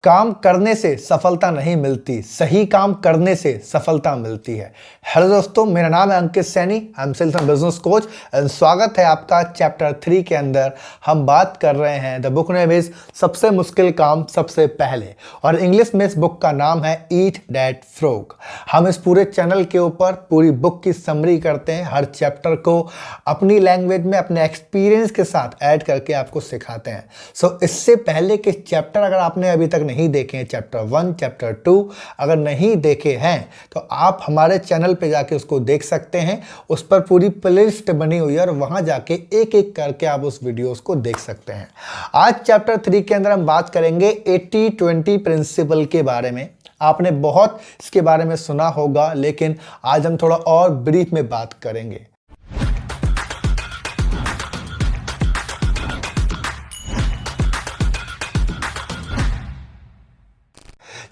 काम करने से सफलता नहीं मिलती, सही काम करने से सफलता मिलती है। हेलो दोस्तों, मेरा नाम है Ankit Saini, I am sales and business coach and स्वागत है आपका चैप्टर 3 के अंदर। हम बात कर रहे हैं द बुक नेम इज सबसे मुश्किल काम सबसे पहले, और इंग्लिश में इस बुक का नाम है ईट दैट फ्रॉग। हम इस पूरे चैनल के ऊपर पूरी बुक की समरी करते हैं, हर चैप्टर को अपनी लैंग्वेज में अपने एक्सपीरियंस के साथ ऐड करके आपको सिखाते हैं। सो इससे पहले के चैप्टर अगर आपने अभी तक नहीं देखे हैं, चैप्टर 1 चैप्टर 2 अगर नहीं देखे हैं तो आप हमारे चैनल पे जाके उसको देख सकते हैं। उस पर पूरी प्लेलिस्ट बनी हुई है और वहां जाके एक एक करके आप उस वीडियोस को देख सकते हैं। आज चैप्टर 3 के अंदर हम बात करेंगे 80-20 प्रिंसिपल के बारे में। आपने बहुत इसके बारे में सुना होगा, लेकिन आज हम थोड़ा और ब्रीफ में बात करेंगे।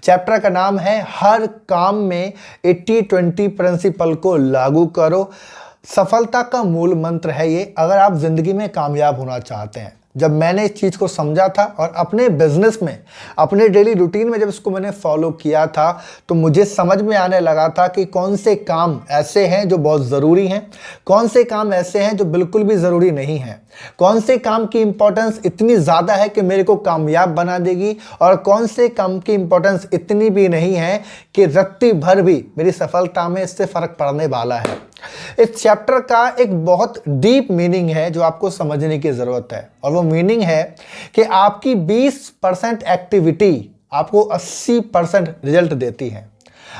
चैप्टर का नाम है हर काम में 80-20 प्रिंसिपल को लागू करो। सफलता का मूल मंत्र है ये, अगर आप जिंदगी में कामयाब होना चाहते हैं। जब मैंने इस चीज़ को समझा था और अपने बिजनेस में, अपने डेली रूटीन में जब इसको मैंने फॉलो किया था, तो मुझे समझ में आने लगा था कि कौन से काम ऐसे हैं जो बहुत ज़रूरी हैं, कौन से काम ऐसे हैं जो बिल्कुल भी ज़रूरी नहीं हैं, कौन से काम की इंपॉर्टेंस इतनी ज़्यादा है कि मेरे को कामयाब बना देगी, और कौन से काम की इंपॉर्टेंस इतनी भी नहीं है कि रत्ती भर भी मेरी सफलता में इससे फ़र्क पड़ने वाला है। इस चैप्टर का एक बहुत डीप मीनिंग है जो आपको समझने की ज़रूरत है, और वो मीनिंग है कि आपकी 20% एक्टिविटी आपको 80% रिजल्ट देती है।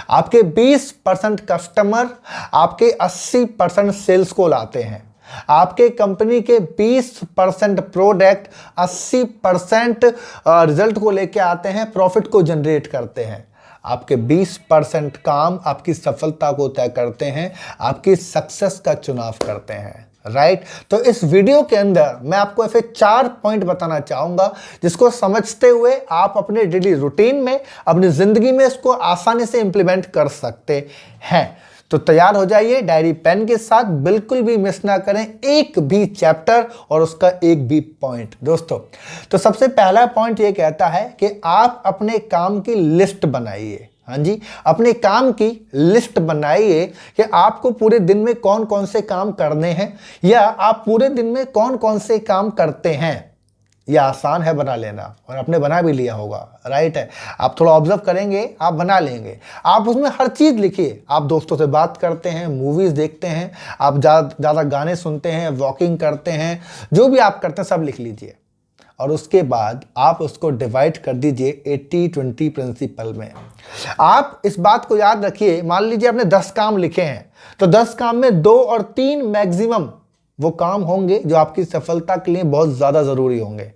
आपके 20% कस्टमर आपके 80% सेल्स को लाते हैं। आपके कंपनी के 20% प्रोडक्ट 80% रिजल्ट को लेके आते हैं, प्रॉफिट को जनरेट करते हैं। आपके 20% काम आपकी सफलता को तय करते हैं, आपकी सक्सेस का चुनाव करते हैं, राइट। तो इस वीडियो के अंदर मैं आपको ऐसे 4 पॉइंट बताना चाहूंगा जिसको समझते हुए आप अपने डेली रूटीन में, अपनी जिंदगी में इसको आसानी से इंप्लीमेंट कर सकते हैं। तो तैयार हो जाइए डायरी पेन के साथ, बिल्कुल भी मिस ना करें एक भी चैप्टर और उसका एक भी पॉइंट। दोस्तों, तो सबसे पहला पॉइंट ये कहता है कि आप अपने काम की लिस्ट बनाइए। हाँ जी, अपने काम की लिस्ट बनाइए कि आपको पूरे दिन में कौन कौन से काम करने हैं, या आप पूरे दिन में कौन कौन से काम करते हैं। यह आसान है बना लेना, और आपने बना भी लिया होगा, राइट है। आप थोड़ा ऑब्जर्व करेंगे, आप बना लेंगे। आप उसमें हर चीज़ लिखिए। आप दोस्तों से बात करते हैं, मूवीज़ देखते हैं, आप ज़्यादा गाने सुनते हैं, वॉकिंग करते हैं, जो भी आप करते हैं सब लिख लीजिए। और उसके बाद आप उसको डिवाइड कर दीजिए 80-20 प्रिंसिपल में। आप इस बात को याद रखिए, मान लीजिए आपने 10 काम लिखे हैं, तो 10 काम में 2 और 3 मैक्सिमम वो काम होंगे जो आपकी सफलता के लिए बहुत ज़्यादा ज़रूरी होंगे।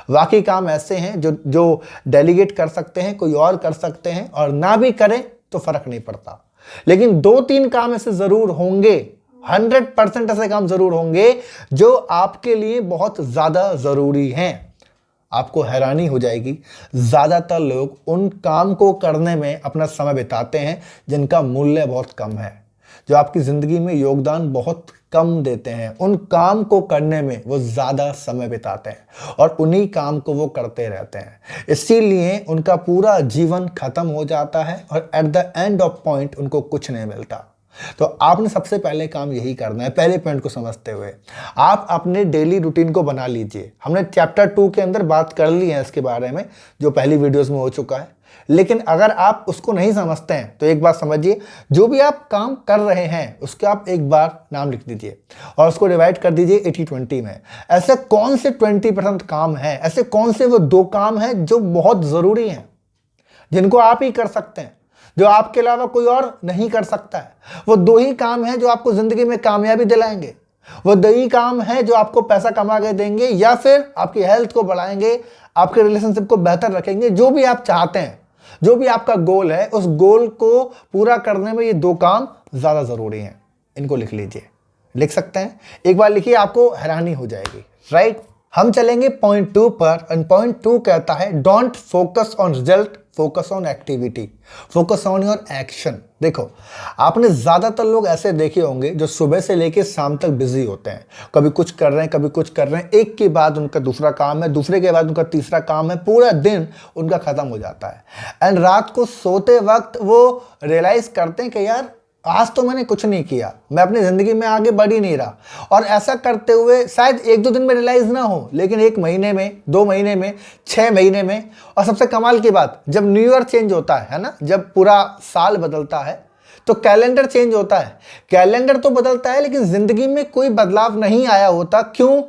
बाकी काम ऐसे हैं जो डेलीगेट कर सकते हैं, कोई और कर सकते हैं, और ना भी करें तो फर्क नहीं पड़ता। लेकिन 2-3 काम ऐसे ज़रूर होंगे, 100% ऐसे काम ज़रूर होंगे जो आपके लिए बहुत ज़्यादा ज़रूरी हैं। आपको हैरानी हो जाएगी, ज़्यादातर लोग उन काम को करने में अपना समय बिताते हैं जिनका मूल्य बहुत कम है, जो आपकी ज़िंदगी में योगदान बहुत कम देते हैं। उन काम को करने में वो ज़्यादा समय बिताते हैं और उन्हीं काम को वो करते रहते हैं, इसीलिए उनका पूरा जीवन खत्म हो जाता है और at the end of point उनको कुछ नहीं मिलता। तो आपने सबसे पहले काम यही करना है। पहले पॉइंट को समझते हुए आप अपने डेली रूटीन को बना लीजिए। हमने चैप्टर 2 के अंदर बात कर ली है इसके बारे में, जो पहली वीडियोस में हो चुका है। लेकिन अगर आप उसको नहीं समझते हैं तो एक बात समझिए, जो भी आप काम कर रहे हैं उसके आप एक बार नाम लिख दीजिए और उसको डिवाइड कर दीजिए 80-20 में। ऐसे कौन से 20% काम हैं, ऐसे कौन से वो 2 काम हैं जो बहुत ज़रूरी हैं, जिनको आप ही कर सकते हैं, जो आपके अलावा कोई और नहीं कर सकता है। वो 2 ही काम हैं जो आपको ज़िंदगी में कामयाबी दिलाएंगे। वो 2 ही काम हैं जो आपको पैसा कमा के देंगे, या फिर आपकी हेल्थ को बढ़ाएंगे, आपके रिलेशनशिप को बेहतर रखेंगे। जो भी आप चाहते हैं, जो भी आपका गोल है, उस गोल को पूरा करने में ये 2 काम ज़्यादा ज़रूरी हैं। इनको लिख लीजिए, लिख सकते हैं, एक बार लिखिए, आपको हैरानी हो जाएगी, राइट। हम चलेंगे पॉइंट 2 पर, एंड पॉइंट 2 कहता है don't focus on result, focus on activity, focus on your action. देखो, आपने ज्यादातर लोग ऐसे देखे होंगे जो सुबह से लेकर शाम तक बिजी होते हैं, कभी कुछ कर रहे हैं कभी कुछ कर रहे हैं, एक के बाद उनका दूसरा काम है, दूसरे के बाद उनका तीसरा काम है, पूरा दिन उनका खत्म हो जाता है। एंड रात को सोते वक्त वो रियलाइज करते हैं कि यार आज तो मैंने कुछ नहीं किया, मैं अपनी जिंदगी में आगे बढ़ ही नहीं रहा। और ऐसा करते हुए शायद 1-2 दिन में रियलाइज ना हो, लेकिन 1 महीने में, 2 महीने में, 6 महीने में, और सबसे कमाल की बात, जब न्यू ईयर चेंज होता है ना, जब पूरा साल बदलता है तो कैलेंडर चेंज होता है। कैलेंडर तो बदलता है लेकिन जिंदगी में कोई बदलाव नहीं आया होता। क्यों?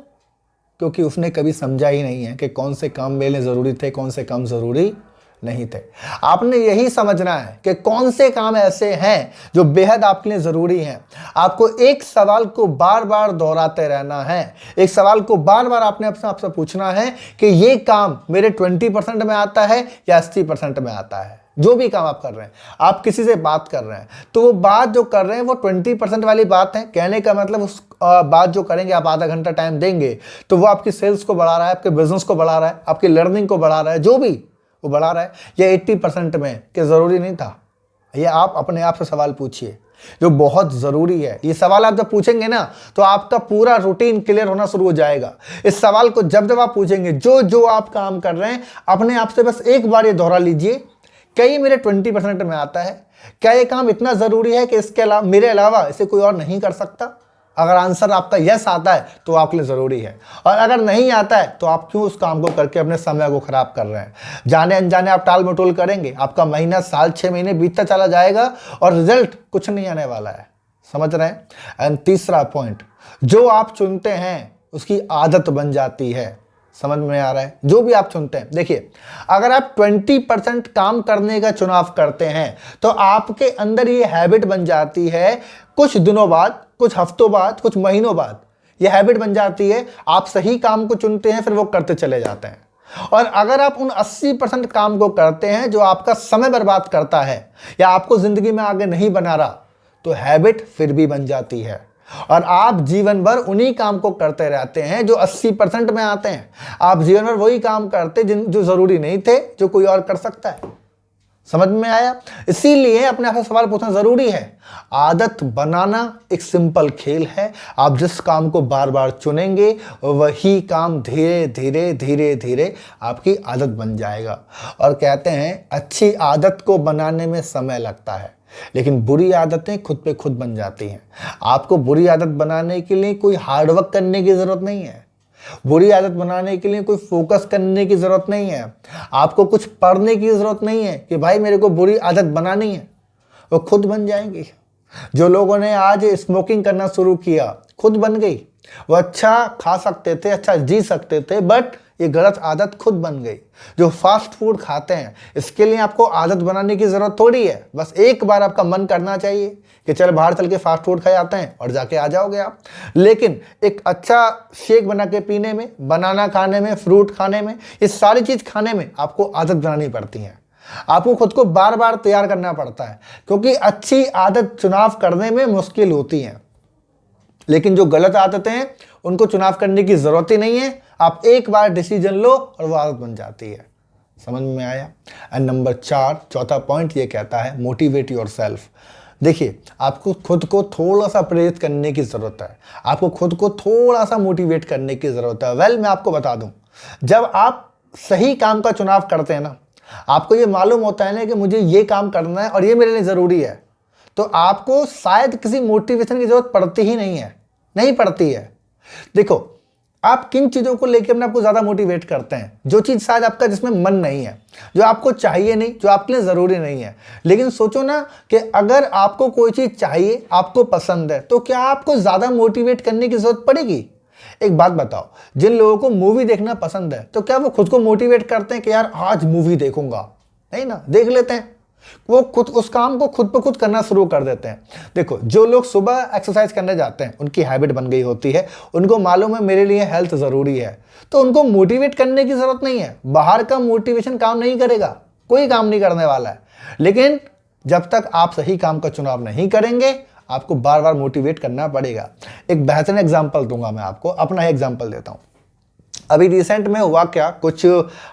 क्योंकि उसने कभी समझा ही नहीं है कि कौन से काम मेरे लिए जरूरी थे, कौन से काम जरूरी नहीं थे। आपने यही समझना है कि कौन से काम ऐसे हैं जो बेहद आपके लिए जरूरी हैं। आपको एक सवाल को बार बार दोहराते रहना है, एक सवाल को बार बार आपने अपने आप से पूछना है कि ये काम मेरे 20% में आता है या 80% में आता है। जो भी काम आप कर रहे हैं, आप किसी से बात कर रहे हैं तो वो बात जो कर रहे हैं वो 20% वाली बात है। कहने का मतलब उस बात जो करेंगे, आप आधा घंटा टाइम देंगे तो वो आपकी सेल्स को बढ़ा रहा है, आपके बिजनेस को बढ़ा रहा है, आपकी लर्निंग को बढ़ा रहा है, जो भी वो बढ़ा रहा है। या 80% में कि ज़रूरी नहीं था। ये आप अपने आप से सवाल पूछिए जो बहुत ज़रूरी है। ये सवाल आप जब पूछेंगे ना तो आपका पूरा रूटीन क्लियर होना शुरू हो जाएगा। इस सवाल को जब जब आप पूछेंगे, जो जो आप काम कर रहे हैं, अपने आप से बस एक बार ये दोहरा लीजिए, क्या ये मेरे 20% में आता है? क्या ये काम इतना ज़रूरी है कि इसके अलावा, मेरे अलावा इसे कोई और नहीं कर सकता? अगर आंसर आपका यस आता है तो आपके लिए ज़रूरी है, और अगर नहीं आता है तो आप क्यों उस काम को करके अपने समय को खराब कर रहे हैं? जाने अनजाने आप टाल मटोल करेंगे, आपका महीना, साल, 6 महीने बीतता चला जाएगा और रिजल्ट कुछ नहीं आने वाला है। समझ रहे हैं? एंड तीसरा पॉइंट, जो आप चुनते हैं उसकी आदत बन जाती है। समझ में आ रहा है? जो भी आप चुनते हैं, देखिए, अगर आप 20% काम करने का चुनाव करते हैं तो आपके अंदर ये हैबिट बन जाती है। कुछ दिनों बाद, कुछ हफ्तों बाद, कुछ महीनों बाद ये हैबिट बन जाती है। आप सही काम को चुनते हैं, फिर वो करते चले जाते हैं। और अगर आप उन 80% काम को करते हैं जो आपका समय बर्बाद करता है या आपको जिंदगी में आगे नहीं बना रहा, तो हैबिट फिर भी बन जाती है और आप जीवन भर उन्हीं काम को करते रहते हैं जो 80% में आते हैं। आप जीवन भर वही काम करते जो जरूरी नहीं थे, जो कोई और कर सकता है। समझ में आया? इसीलिए अपने आप से सवाल पूछना जरूरी है। आदत बनाना एक सिंपल खेल है। आप जिस काम को बार बार चुनेंगे वही काम धीरे धीरे धीरे धीरे आपकी आदत बन जाएगा। और कहते हैं अच्छी आदत को बनाने में समय लगता है, लेकिन बुरी आदतें खुद पे खुद बन जाती हैं। आपको बुरी आदत बनाने के लिए कोई हार्डवर्क करने की जरूरत नहीं है। बुरी आदत बनाने के लिए कोई फोकस करने की जरूरत नहीं है। आपको कुछ पढ़ने की जरूरत नहीं है कि भाई मेरे को बुरी आदत बनानी है, वो खुद बन जाएंगी। जो लोगों ने आज स्मोकिंग करना शुरू किया, खुद बन गई। वो अच्छा खा सकते थे, अच्छा जी सकते थे, बट ये गलत आदत खुद बन गई। जो फास्ट फूड खाते हैं, इसके लिए आपको आदत बनाने की जरूरत थोड़ी है। बस एक बार आपका मन करना चाहिए कि चल बाहर चल के फास्ट फूड खाए आते हैं, और जाके आ जाओगे आप। लेकिन एक अच्छा शेक बना के पीने में, बनाना खाने में, फ्रूट खाने में, ये सारी चीज खाने में आपको आदत बनानी पड़ती है। आपको खुद को बार बार तैयार करना पड़ता है, क्योंकि अच्छी आदत चुनाव करने में मुश्किल होती है, लेकिन जो गलत आदतें हैं उनको चुनाव करने की जरूरत ही नहीं है। आप एक बार डिसीजन लो और वो आदत बन जाती है। समझ में आया? एंड नंबर 4, चौथा पॉइंट ये कहता है मोटिवेट योरसेल्फ। देखिए, आपको खुद को थोड़ा सा प्रेरित करने की जरूरत है। आपको खुद को थोड़ा सा मोटिवेट करने की जरूरत है। वेल, मैं आपको बता दूं, जब आप सही काम का चुनाव करते हैं ना, आपको ये मालूम होता है ना कि मुझे ये काम करना है और ये मेरे लिए जरूरी है, तो आपको शायद किसी मोटिवेशन की जरूरत पड़ती ही नहीं पड़ती है। देखो, आप किन चीजों को लेकर अपने आपको ज्यादा मोटिवेट करते हैं? जो चीज शायद आपका जिसमें मन नहीं है, जो आपको चाहिए नहीं, जो आपके लिए जरूरी नहीं है। लेकिन सोचो ना कि अगर आपको कोई चीज चाहिए, आपको पसंद है, तो क्या आपको ज्यादा मोटिवेट करने की जरूरत पड़ेगी? एक बात बताओ, जिन लोगों को मूवी देखना पसंद है, तो क्या वो खुद को मोटिवेट करते हैं कि यार आज मूवी देखूंगा? नहीं ना, देख लेते हैं। वो खुद उस काम को खुद ब खुद करना शुरू कर देते हैं। देखो, जो लोग सुबह एक्सरसाइज करने जाते हैं, उनकी हैबिट बन गई होती है, उनको मालूम है मेरे लिए हेल्थ जरूरी है, तो उनको मोटिवेट करने की जरूरत नहीं है। बाहर का मोटिवेशन काम नहीं करेगा, कोई काम नहीं करने वाला है। लेकिन जब तक आप सही काम का चुनाव नहीं करेंगे, आपको बार बार मोटिवेट करना पड़ेगा। एक बेहतरीन एग्जाम्पल दूंगा मैं आपको, अपना ही एग्जाम्पल देता हूं। अभी रिसेंट में हुआ क्या, कुछ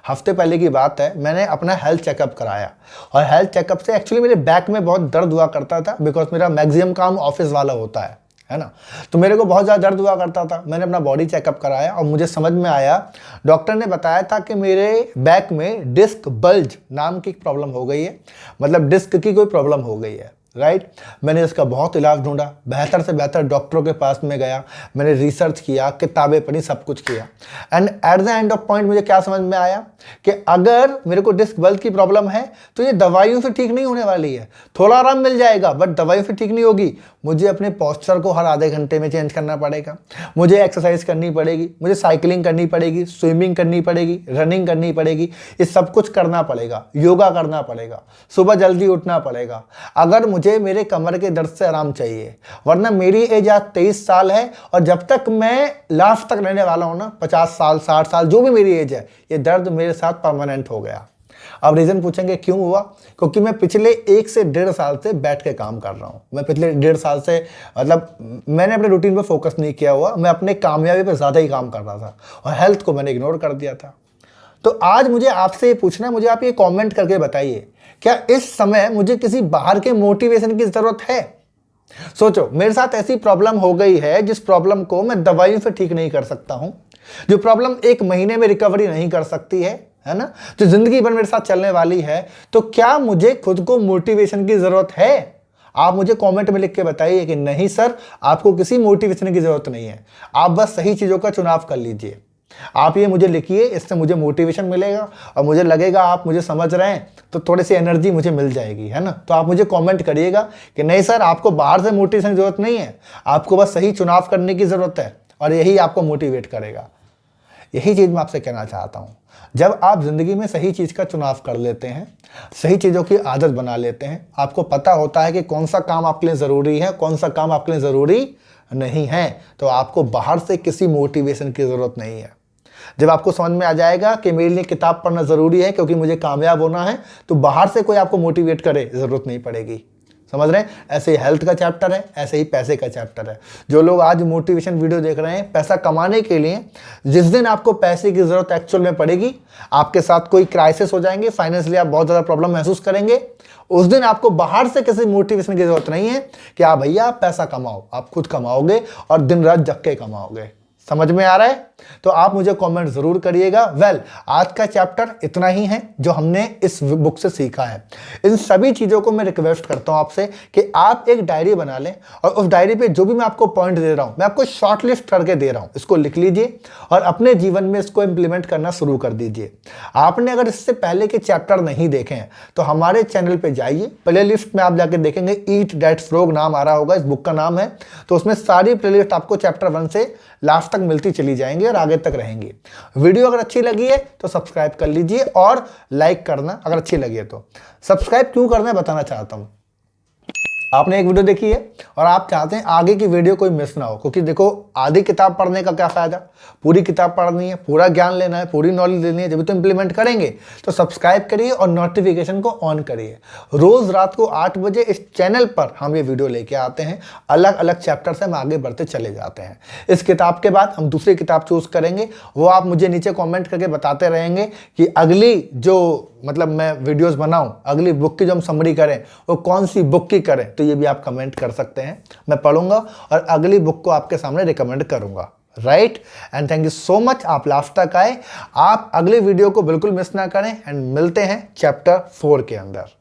हफ्ते पहले की बात है, मैंने अपना हेल्थ चेकअप कराया और हेल्थ चेकअप से एक्चुअली मेरे बैक में बहुत दर्द हुआ करता था, बिकॉज मेरा मैक्सिमम काम ऑफिस वाला होता है ना। तो मेरे को बहुत ज़्यादा दर्द हुआ करता था। मैंने अपना बॉडी चेकअप कराया और मुझे समझ में आया, डॉक्टर ने बताया था कि मेरे बैक में डिस्क बल्ज नाम की प्रॉब्लम हो गई है, मतलब डिस्क की कोई प्रॉब्लम हो गई है, राइट। मैंने इसका बहुत इलाज ढूंढा, बेहतर से बेहतर डॉक्टरों के पास में गया, मैंने रिसर्च किया, किताबें पढ़ी, सब कुछ किया। And at the end of point मुझे क्या समझ में आया कि अगर मेरे को डिस्क बल्ज की प्रॉब्लम है तो ये दवाइयों से ठीक नहीं होने वाली है। थोड़ा आराम मिल जाएगा बट दवाइयों से ठीक नहीं होगी। मुझे अपने पोस्चर को हर आधे घंटे में चेंज करना पड़ेगा, मुझे एक्सरसाइज करनी पड़ेगी, मुझे साइकिलिंग करनी पड़ेगी, स्विमिंग करनी पड़ेगी, रनिंग करनी पड़ेगी, ये सब कुछ करना पड़ेगा, योगा करना पड़ेगा, सुबह जल्दी उठना पड़ेगा अगर मुझे मेरे कमर के दर्द से आराम चाहिए। वरना मेरी एज आज 23 साल है और जब तक मैं लास्ट तक रहने वाला हूं ना, 50 साल 60 साल जो भी मेरी एज है, ये दर्द मेरे साथ परमानेंट हो गया। अब रीजन पूछेंगे क्यों हुआ, क्योंकि मैं पिछले 1 से 1.5 साल से बैठ के काम कर रहा हूं। मैं पिछले 1.5 साल से मतलब मैंने अपने रूटीन पे फोकस नहीं किया हुआ, मैं अपने कामयाबी पे ज्यादा ही काम कर रहा था और हेल्थ को मैंने इग्नोर कर दिया था। तो आज मुझे आपसे ये पूछना है, मुझे आप ये कमेंट करके बताइए, क्या इस समय मुझे किसी बाहर के मोटिवेशन की जरूरत है? सोचो, मेरे साथ ऐसी प्रॉब्लम हो गई है जिस प्रॉब्लम को मैं दवाइयों से ठीक नहीं कर सकता हूं, जो प्रॉब्लम 1 महीने में रिकवरी नहीं कर सकती है ना, जो जिंदगी भर मेरे साथ चलने वाली है। तो क्या मुझे खुद को मोटिवेशन की जरूरत है? आप मुझे कमेंट में लिख के बताइए कि नहीं सर, आपको किसी मोटिवेशन की जरूरत नहीं है, आप बस सही चीजों का चुनाव कर लीजिए। आप ये मुझे लिखिए, इससे मुझे मोटिवेशन मिलेगा और मुझे लगेगा आप मुझे समझ रहे हैं, तो थोड़ी सी एनर्जी मुझे मिल जाएगी, है ना। तो आप मुझे कमेंट करिएगा कि नहीं सर, आपको बाहर से मोटिवेशन की जरूरत नहीं है, आपको बस सही चुनाव करने की जरूरत है और यही आपको मोटिवेट करेगा। यही चीज मैं आपसे कहना चाहता हूं। जब आप जिंदगी में सही चीज का चुनाव कर लेते हैं, सही चीजों की आदत बना लेते हैं, आपको पता होता है कि कौन सा काम आपके लिए जरूरी है, कौन सा काम आपके लिए जरूरी नहीं है, तो आपको बाहर से किसी मोटिवेशन की जरूरत नहीं है। जब आपको समझ में आ जाएगा कि मेरे लिए किताब पढ़ना जरूरी है क्योंकि मुझे कामयाब होना है, तो बाहर से कोई आपको मोटिवेट करे जरूरत नहीं पड़ेगी। समझ रहे हैं? ऐसे ही हेल्थ का चैप्टर है, ऐसे ही पैसे का चैप्टर है। जो लोग आज मोटिवेशन वीडियो देख रहे हैं पैसा कमाने के लिए, जिस दिन आपको पैसे की जरूरत एक्चुअल में पड़ेगी, आपके साथ कोई क्राइसिस हो जाएंगे, फाइनेंशियली आप बहुत ज्यादा प्रॉब्लम महसूस करेंगे, उस दिन आपको बाहर से किसी मोटिवेशन की जरूरत नहीं है कि आप भैया आप पैसा कमाओ, आप खुद कमाओगे और दिन रात जग के कमाओगे। समझ में आ रहा है? तो आप मुझे कमेंट जरूर करिएगा। आज का चैप्टर इतना ही है जो हमने इस बुक से सीखा है। इन सभी चीजों को मैं रिक्वेस्ट करता हूं आपसे कि आप एक डायरी बना लें और उस डायरी पे जो भी मैं आपको पॉइंट दे रहा हूं, मैं आपको शॉर्ट लिस्ट करके दे रहा हूं, इसको लिख लीजिए और अपने जीवन में इसको इंप्लीमेंट करना शुरू कर दीजिए। आपने अगर इससे पहले के चैप्टर नहीं देखे हैं तो हमारे चैनल पे जाइए, प्ले लिस्ट में आप जाके देखेंगे, ईट डैट फ्रॉग नाम आ रहा होगा, इस बुक का नाम है। तो उसमें सारी प्ले लिस्ट आपको चैप्टर 1 से लास्ट तक मिलती चली जाएंगी और आगे तक रहेंगी। वीडियो अगर अच्छी लगी है तो सब्सक्राइब कर लीजिए और लाइक करना अगर अच्छी लगी है तो। सब्सक्राइब क्यों करना है बताना चाहता हूं। आपने एक वीडियो देखी है और आप चाहते हैं आगे की वीडियो कोई मिस ना हो, क्योंकि देखो आधी किताब पढ़ने का क्या फायदा, पूरी किताब पढ़नी है, पूरा ज्ञान लेना है, पूरी नॉलेज लेनी है, जब तो इंप्लीमेंट करेंगे। तो सब्सक्राइब करिए और नोटिफिकेशन को ऑन करिए। रोज रात को 8 बजे इस चैनल पर हम ये वीडियो लेके आते हैं, अलग अलग चैप्टर से हम आगे बढ़ते चले जाते हैं। इस किताब के बाद हम दूसरी किताब चूज करेंगे, वो आप मुझे नीचे कॉमेंट करके बताते रहेंगे कि अगली जो मतलब मैं वीडियोस बनाऊं, अगली बुक की जो हम समरी करें वो कौन सी बुक की करें, तो ये भी आप कमेंट कर सकते हैं। मैं पढ़ूंगा और अगली बुक को आपके सामने रिकमेंड करूंगा। Right, and thank you so much, आप लास्ट तक आए। आप अगले वीडियो को बिल्कुल मिस ना करें एंड मिलते हैं चैप्टर 4 के अंदर।